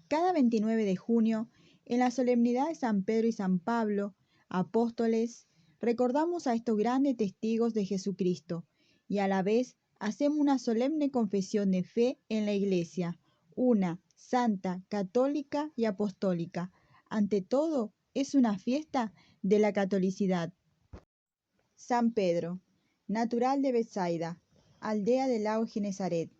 Cada 29 de junio, en la solemnidad de San Pedro y San Pablo, apóstoles, recordamos a estos grandes testigos de Jesucristo y a la vez hacemos una solemne confesión de fe en la Iglesia, una, santa, católica y apostólica. Ante todo, es una fiesta de la catolicidad. San Pedro, natural de Betsaida, aldea del lago Genezaret.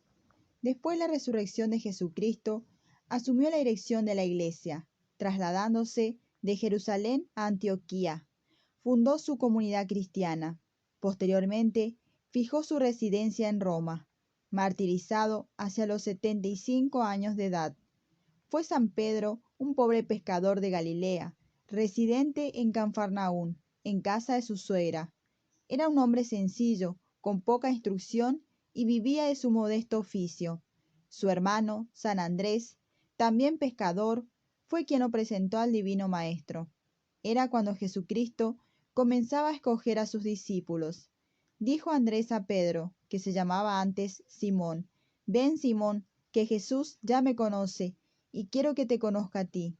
Después de la resurrección de Jesucristo, asumió la dirección de la Iglesia, trasladándose de Jerusalén a Antioquía. Fundó su comunidad cristiana. Posteriormente, fijó su residencia en Roma, martirizado hacia los 75 años de edad. Fue San Pedro un pobre pescador de Galilea, residente en Cafarnaún, en casa de su suegra. Era un hombre sencillo, con poca instrucción y vivía de su modesto oficio. Su hermano, San Andrés, también pescador, fue quien lo presentó al Divino Maestro. Era cuando Jesucristo comenzaba a escoger a sus discípulos. Dijo Andrés a Pedro, que se llamaba antes Simón: «Ven, Simón, que Jesús ya me conoce, y quiero que te conozca a ti».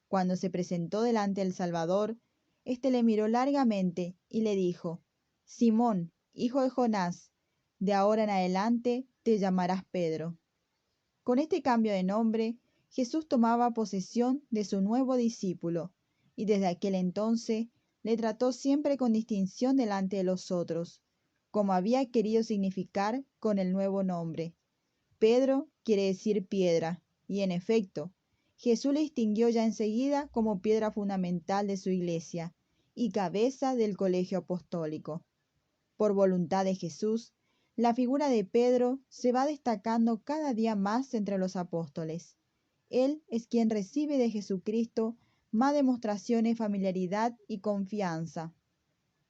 Cuando se presentó delante del Salvador, éste le miró largamente y le dijo: «Simón, hijo de Jonás, de ahora en adelante te llamarás Pedro». Con este cambio de nombre, Jesús tomaba posesión de su nuevo discípulo, y desde aquel entonces le trató siempre con distinción delante de los otros, como había querido significar con el nuevo nombre. Pedro quiere decir piedra, y en efecto, Jesús le distinguió ya enseguida como piedra fundamental de su iglesia y cabeza del colegio apostólico. Por voluntad de Jesús, la figura de Pedro se va destacando cada día más entre los apóstoles. Él es quien recibe de Jesucristo más demostraciones de familiaridad y confianza.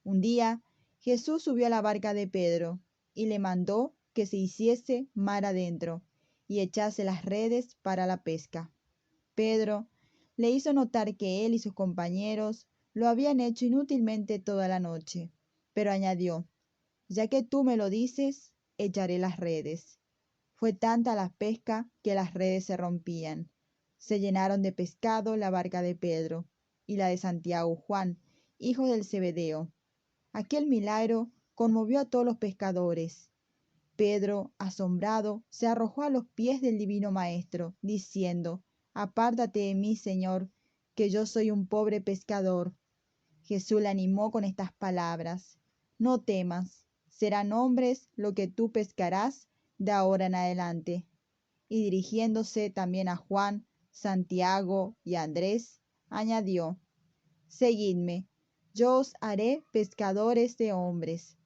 Un día, Jesús subió a la barca de Pedro y le mandó que se hiciese mar adentro y echase las redes para la pesca. Pedro le hizo notar que él y sus compañeros lo habían hecho inútilmente toda la noche, pero añadió: «Ya que tú me lo dices, echaré las redes». Fue tanta la pesca que las redes se rompían. Se llenaron de pescado la barca de Pedro y la de Santiago y Juan, hijos del Zebedeo. Aquel milagro conmovió a todos los pescadores. Pedro, asombrado, se arrojó a los pies del Divino Maestro, diciendo: «Apártate de mí, Señor, que yo soy un pobre pescador». Jesús le animó con estas palabras: «No temas, serán hombres lo que tú pescarás de ahora en adelante». Y dirigiéndose también a Juan, Santiago y Andrés, añadió: «Seguidme, yo os haré pescadores de hombres».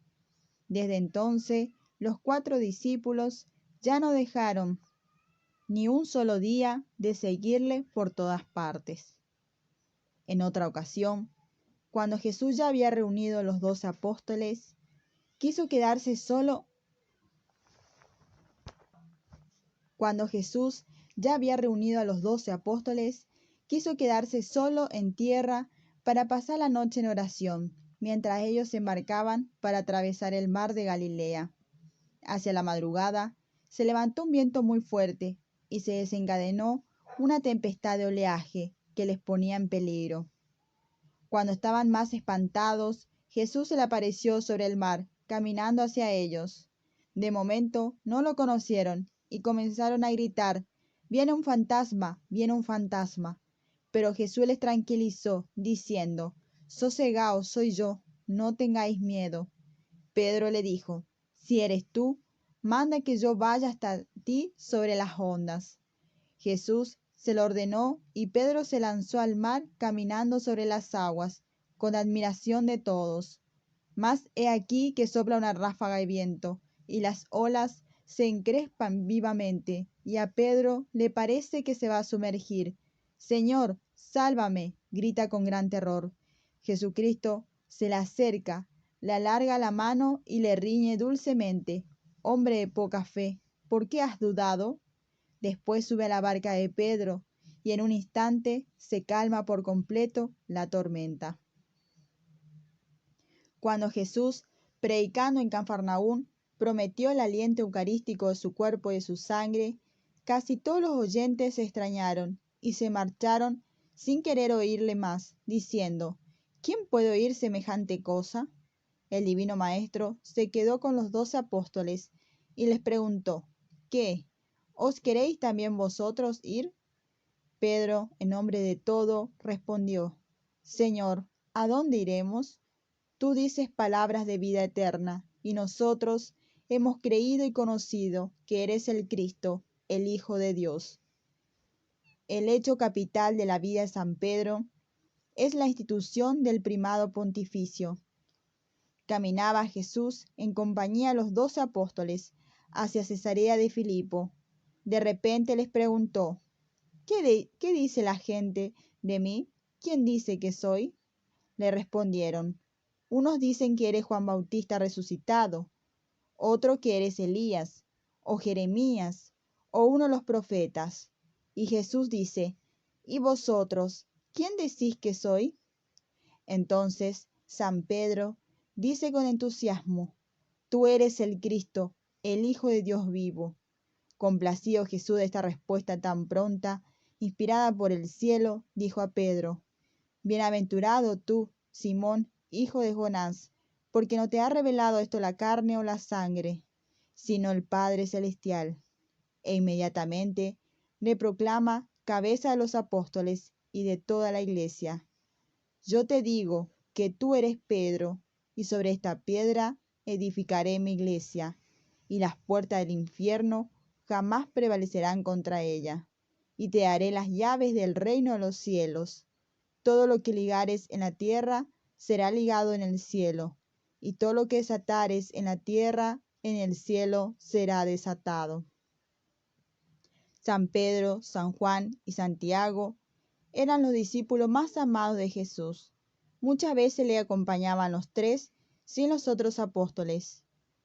Desde entonces, los 4 discípulos ya no dejaron ni un solo día de seguirle por todas partes. En otra ocasión, cuando Jesús ya había reunido a los 12 apóstoles, quiso quedarse solo. Cuando Jesús ya había reunido a los 12 apóstoles, quiso quedarse solo en tierra para pasar la noche en oración, mientras ellos se embarcaban para atravesar el mar de Galilea. Hacia la madrugada, se levantó un viento muy fuerte y se desencadenó una tempestad de oleaje que les ponía en peligro. Cuando estaban más espantados, Jesús se le apareció sobre el mar, caminando hacia ellos. De momento no lo conocieron y comenzaron a gritar: «¡Viene un fantasma! ¡Viene un fantasma!». Pero Jesús les tranquilizó, diciendo: «Sosegaos, soy yo, no tengáis miedo». Pedro le dijo: «Si eres tú, manda que yo vaya hasta ti sobre las ondas». Jesús se lo ordenó y Pedro se lanzó al mar caminando sobre las aguas, con admiración de todos. Mas he aquí que sopla una ráfaga de viento, y las olas se encrespan vivamente, y a Pedro le parece que se va a sumergir. «Señor, sálvame», grita con gran terror. Jesucristo se le acerca, le alarga la mano y le riñe dulcemente: «Hombre de poca fe, ¿por qué has dudado?». Después sube a la barca de Pedro, y en un instante se calma por completo la tormenta. Cuando Jesús, predicando en Cafarnaún, prometió el aliento eucarístico de su cuerpo y de su sangre, Casi todos los oyentes se extrañaron y se marcharon sin querer oírle más, diciendo, ¿quién puede oír semejante cosa? El divino Maestro se quedó con los 12 apóstoles y les preguntó, ¿qué? ¿Os queréis también vosotros ir? Pedro, en nombre de todo, respondió, Señor, ¿a dónde iremos? Tú dices palabras de vida eterna, y nosotros hemos creído y conocido que eres el Cristo, el Hijo de Dios. El hecho capital de la vida de San Pedro es la institución del primado pontificio. Caminaba Jesús en compañía de los 12 apóstoles hacia Cesarea de Filipo. De repente les preguntó, ¿Qué dice la gente de mí? ¿Quién dice que soy? Le respondieron, unos dicen que eres Juan Bautista resucitado, otro que eres Elías, o Jeremías, o uno de los profetas. Y Jesús dice, ¿y vosotros, quién decís que soy? Entonces San Pedro dice con entusiasmo, tú eres el Cristo, el Hijo de Dios vivo. Complacido Jesús de esta respuesta tan pronta, inspirada por el cielo, dijo a Pedro, bienaventurado tú, Simón, hijo de Jonás, porque no te ha revelado esto la carne o la sangre, sino el Padre Celestial. E inmediatamente le proclama cabeza de los apóstoles y de toda la iglesia. Yo te digo que tú eres Pedro, y sobre esta piedra edificaré mi iglesia, y las puertas del infierno jamás prevalecerán contra ella. Y te daré las llaves del reino de los cielos. Todo lo que ligares en la tierra será ligado en el cielo, y todo lo que desatares en la tierra, en el cielo será desatado. San Pedro, San Juan y Santiago eran los discípulos más amados de Jesús. Muchas veces le acompañaban los tres sin los otros apóstoles.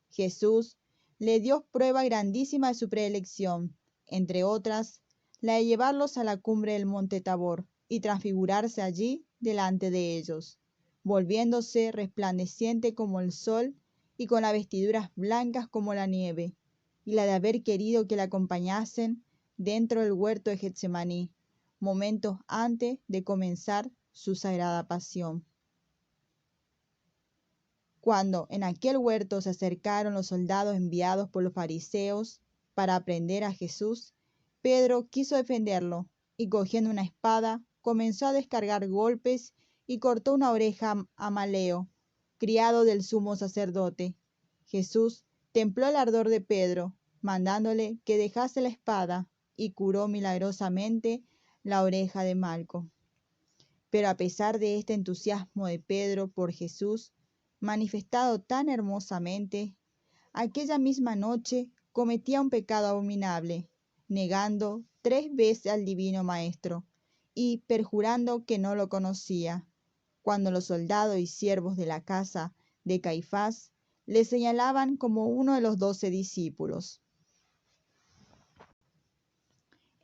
Jesús le dio prueba grandísima de su predilección, entre otras, la de llevarlos a la cumbre del monte Tabor y transfigurarse allí delante de ellos, volviéndose resplandeciente como el sol y con las vestiduras blancas como la nieve, y la de haber querido que le acompañasen dentro del huerto de Getsemaní, momentos antes de comenzar su sagrada pasión. Cuando en aquel huerto se acercaron los soldados enviados por los fariseos para prender a Jesús, Pedro quiso defenderlo y cogiendo una espada comenzó a descargar golpes y cortó una oreja a Maleo, criado del sumo sacerdote. Jesús templó el ardor de Pedro, mandándole que dejase la espada, y curó milagrosamente la oreja de Malco. Pero a pesar de este entusiasmo de Pedro por Jesús, manifestado tan hermosamente, aquella misma noche cometía un pecado abominable, negando 3 veces al divino Maestro y perjurando que no lo conocía, cuando los soldados y siervos de la casa de Caifás le señalaban como uno de los 12 discípulos.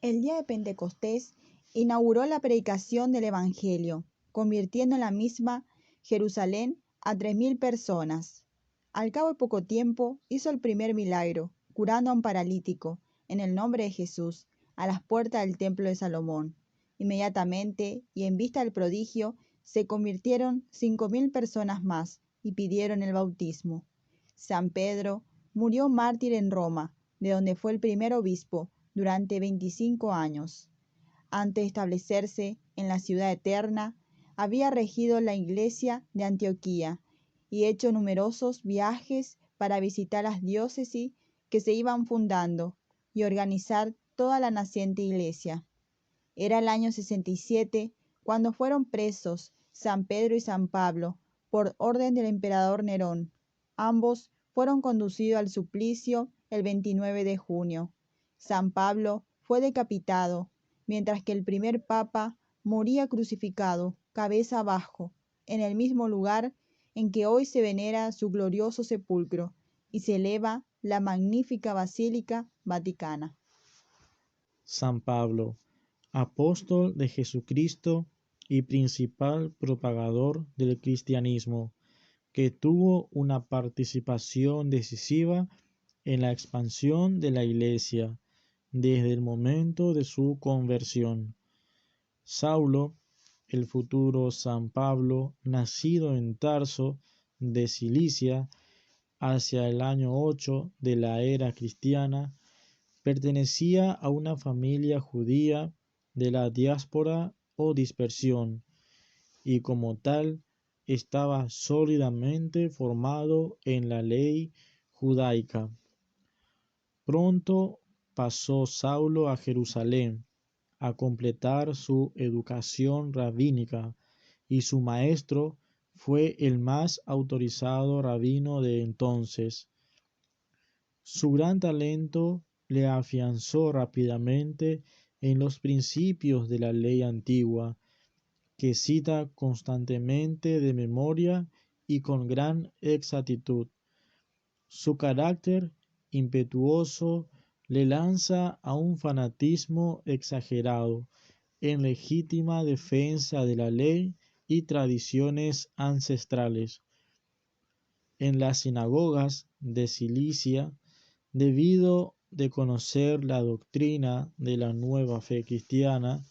El día de Pentecostés inauguró la predicación del Evangelio, convirtiendo en la misma Jerusalén a 3.000 personas. Al cabo de poco tiempo hizo el primer milagro, curando a un paralítico, en el nombre de Jesús, a las puertas del templo de Salomón. Inmediatamente, y en vista del prodigio, se convirtieron 5.000 personas más y pidieron el bautismo. San Pedro murió mártir en Roma, de donde fue el primer obispo durante 25 años. Antes de establecerse en la ciudad eterna, había regido la iglesia de Antioquía y hecho numerosos viajes para visitar las diócesis que se iban fundando y organizar toda la naciente iglesia. Era el año 67 cuando fueron presos San Pedro y San Pablo por orden del emperador Nerón. Ambos fueron conducidos al suplicio el 29 de junio. San Pablo fue decapitado, mientras que el primer papa moría crucificado, cabeza abajo, en el mismo lugar en que hoy se venera su glorioso sepulcro y se eleva la magnífica Basílica Vaticana. San Pablo, apóstol de Jesucristo y principal propagador del cristianismo, que tuvo una participación decisiva en la expansión de la Iglesia desde el momento de su conversión. Saulo, el futuro San Pablo, nacido en Tarso de Cilicia hacia el año 8 de la era cristiana, pertenecía a una familia judía de la diáspora o dispersión, y como tal estaba sólidamente formado en la ley judaica. Pronto pasó Saulo a Jerusalén a completar su educación rabínica, y su maestro fue el más autorizado rabino de entonces. Su gran talento le afianzó rápidamente en los principios de la ley antigua, que cita constantemente de memoria y con gran exactitud. Su carácter impetuoso le lanza a un fanatismo exagerado en legítima defensa de la ley y tradiciones ancestrales. En las sinagogas de Cilicia, debido de conocer la doctrina de la nueva fe cristiana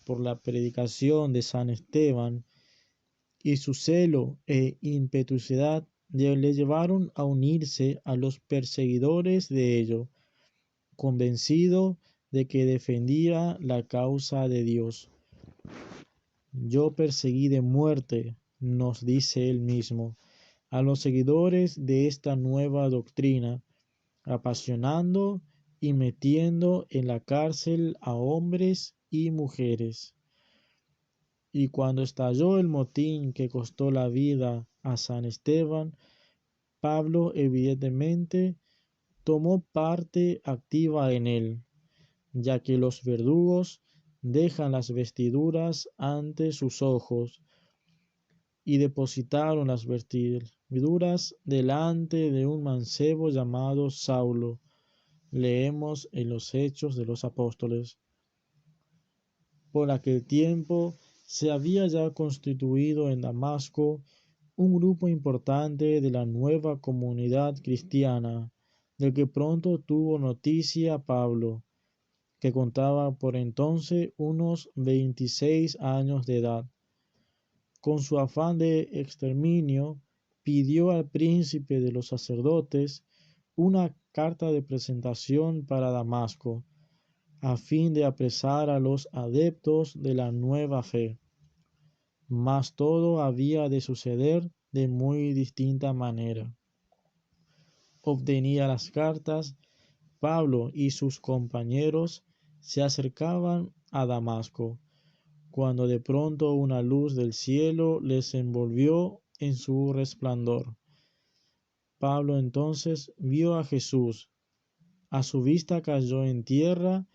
por la predicación de San Esteban, y su celo e impetuosidad le llevaron a unirse a los perseguidores de ello, convencido de que defendía la causa de Dios. Yo perseguí de muerte, nos dice él mismo, a los seguidores de esta nueva doctrina, apasionando y metiendo en la cárcel a hombres y mujeres. Y cuando estalló el motín que costó la vida a San Esteban, Pablo evidentemente tomó parte activa en él, ya que los verdugos dejan las vestiduras ante sus ojos y depositaron las vestiduras delante de un mancebo llamado Saulo. Leemos en los Hechos de los Apóstoles. Por aquel tiempo se había ya constituido en Damasco un grupo importante de la nueva comunidad cristiana, del que pronto tuvo noticia Pablo, que contaba por entonces unos 26 años de edad. Con su afán de exterminio, pidió al príncipe de los sacerdotes una carta de presentación para Damasco, a fin de apresar a los adeptos de la nueva fe. Mas todo había de suceder de muy distinta manera. Obtenía las cartas, Pablo y sus compañeros se acercaban a Damasco, cuando de pronto una luz del cielo les envolvió en su resplandor. Pablo entonces vio a Jesús, a su vista cayó en tierra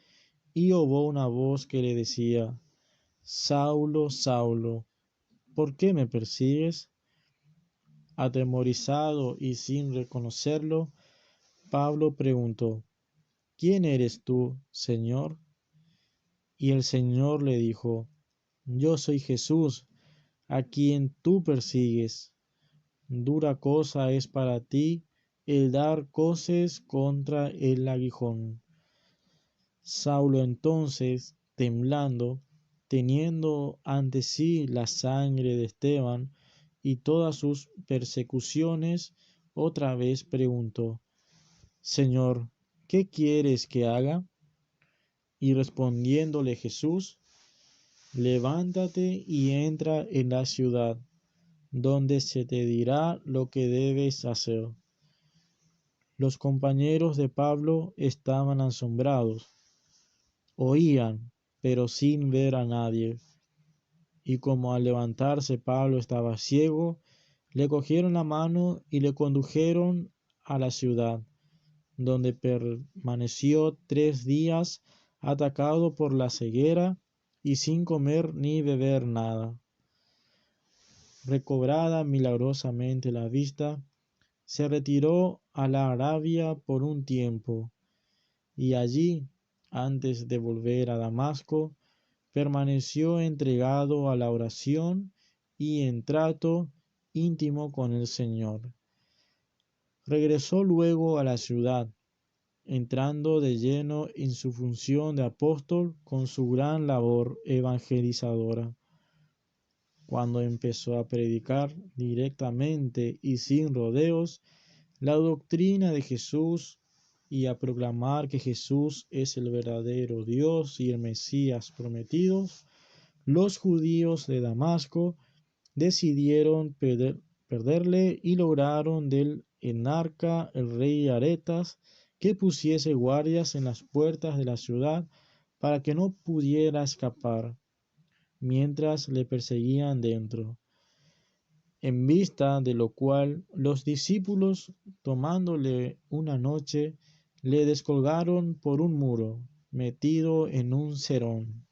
y oyó una voz que le decía: Saulo, Saulo, ¿por qué me persigues? Atemorizado y sin reconocerlo, Pablo preguntó: ¿Quién eres tú, Señor? Y el Señor le dijo: Yo soy Jesús, a quien tú persigues. Dura cosa es para ti el dar coces contra el aguijón. Saulo entonces, temblando, teniendo ante sí la sangre de Esteban y todas sus persecuciones, otra vez preguntó: Señor, ¿qué quieres que haga? Y respondiéndole Jesús: Levántate y entra en la ciudad, donde se te dirá lo que debes hacer. Los compañeros de Pablo estaban asombrados, oían, pero sin ver a nadie. Y como al levantarse Pablo estaba ciego, le cogieron la mano y le condujeron a la ciudad, donde permaneció 3 días atacado por la ceguera y sin comer ni beber nada. Recobrada milagrosamente la vista, se retiró a la Arabia por un tiempo, y allí, antes de volver a Damasco, permaneció entregado a la oración y en trato íntimo con el Señor. Regresó luego a la ciudad entrando de lleno en su función de apóstol con su gran labor evangelizadora. Cuando empezó a predicar directamente y sin rodeos la doctrina de Jesús y a proclamar que Jesús es el verdadero Dios y el Mesías prometido, los judíos de Damasco decidieron perderle y lograron del enarca el rey Aretas que pusiese guardias en las puertas de la ciudad para que no pudiera escapar, mientras le perseguían dentro. En vista de lo cual los discípulos, tomándole una noche, le descolgaron por un muro, metido en un serón.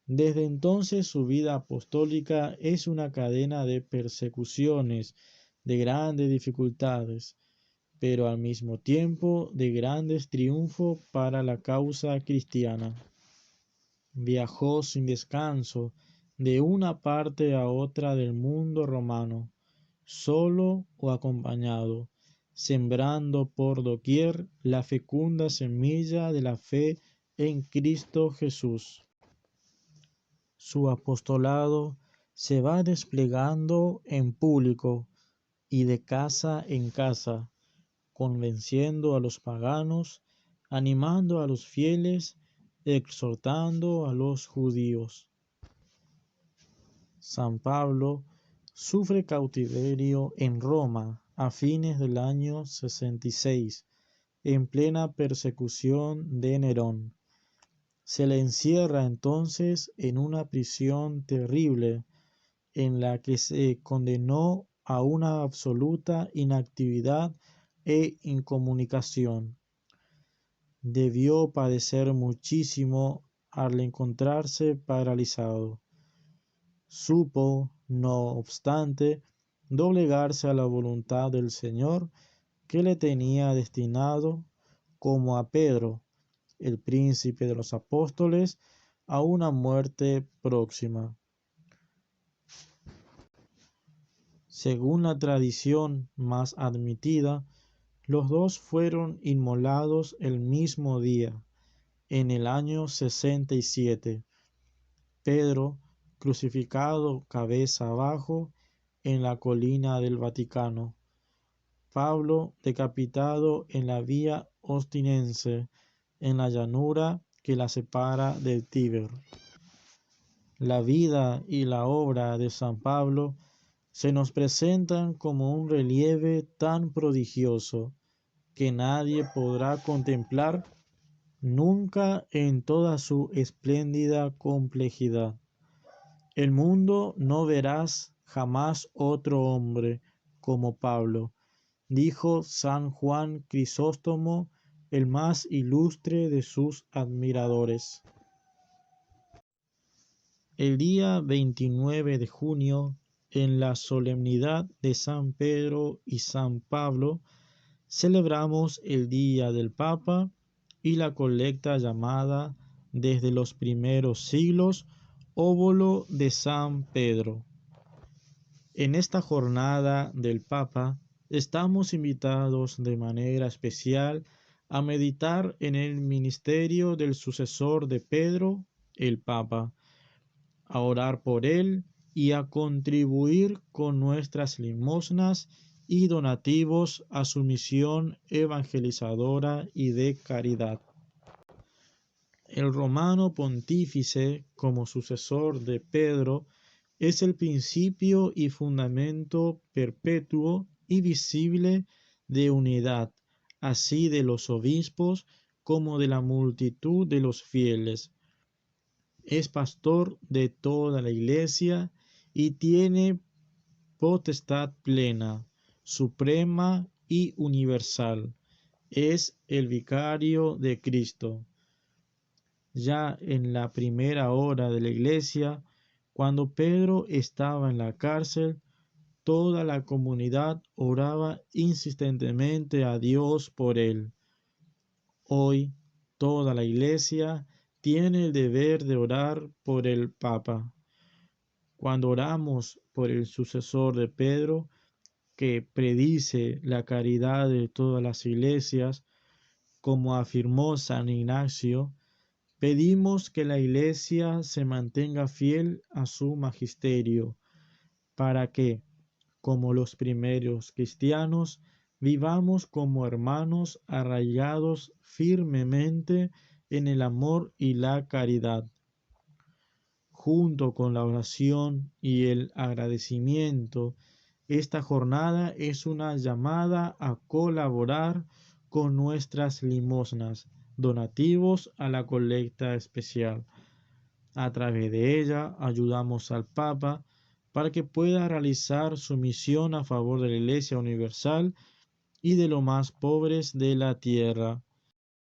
Desde entonces su vida apostólica es una cadena de persecuciones, de grandes dificultades, pero al mismo tiempo de grandes triunfos para la causa cristiana. Viajó sin descanso de una parte a otra del mundo romano, solo o acompañado, sembrando por doquier la fecunda semilla de la fe en Cristo Jesús. Su apostolado se va desplegando en público y de casa en casa, convenciendo a los paganos, animando a los fieles, exhortando a los judíos. San Pablo sufre cautiverio en Roma a fines del año 66, en plena persecución de Nerón. Se le encierra entonces en una prisión terrible, en la que se condenó a una absoluta inactividad e incomunicación. Debió padecer muchísimo al encontrarse paralizado. Supo, no obstante, doblegarse a la voluntad del Señor, que le tenía destinado, como a Pedro, el príncipe de los apóstoles, a una muerte próxima. Según la tradición más admitida, los dos fueron inmolados el mismo día, en el año 67. Pedro crucificado cabeza abajo en la colina del Vaticano. Pablo decapitado en la vía Ostinense, en la llanura que la separa del Tíber. La vida y la obra de San Pablo se nos presentan como un relieve tan prodigioso que nadie podrá contemplar nunca en toda su espléndida complejidad. El mundo no verás jamás otro hombre como Pablo, dijo San Juan Crisóstomo, el más ilustre de sus admiradores. El día 29 de junio, en la solemnidad de San Pedro y San Pablo, celebramos el Día del Papa y la colecta llamada desde los primeros siglos Óbolo de San Pedro. En esta jornada del Papa estamos invitados de manera especial a meditar en el ministerio del sucesor de Pedro, el Papa, a orar por él y a contribuir con nuestras limosnas y donativos a su misión evangelizadora y de caridad. El romano pontífice, como sucesor de Pedro, es el principio y fundamento perpetuo y visible de unidad, así de los obispos como de la multitud de los fieles. Es pastor de toda la Iglesia y tiene potestad plena, suprema y universal. Es el vicario de Cristo. Ya en la primera hora de la Iglesia, cuando Pedro estaba en la cárcel, toda la comunidad oraba insistentemente a Dios por él. Hoy, toda la Iglesia tiene el deber de orar por el Papa. Cuando oramos por el sucesor de Pedro, que predice la caridad de todas las iglesias, Como afirmó San Ignacio, pedimos que la Iglesia se mantenga fiel a su magisterio, para que, como los primeros cristianos, vivamos como hermanos arraigados firmemente en el amor y la caridad. Junto con la oración y el agradecimiento, esta jornada es una llamada a colaborar con nuestras limosnas, donativos a la colecta especial. A través de ella ayudamos al Papa para que pueda realizar su misión a favor de la Iglesia Universal y de los más pobres de la tierra.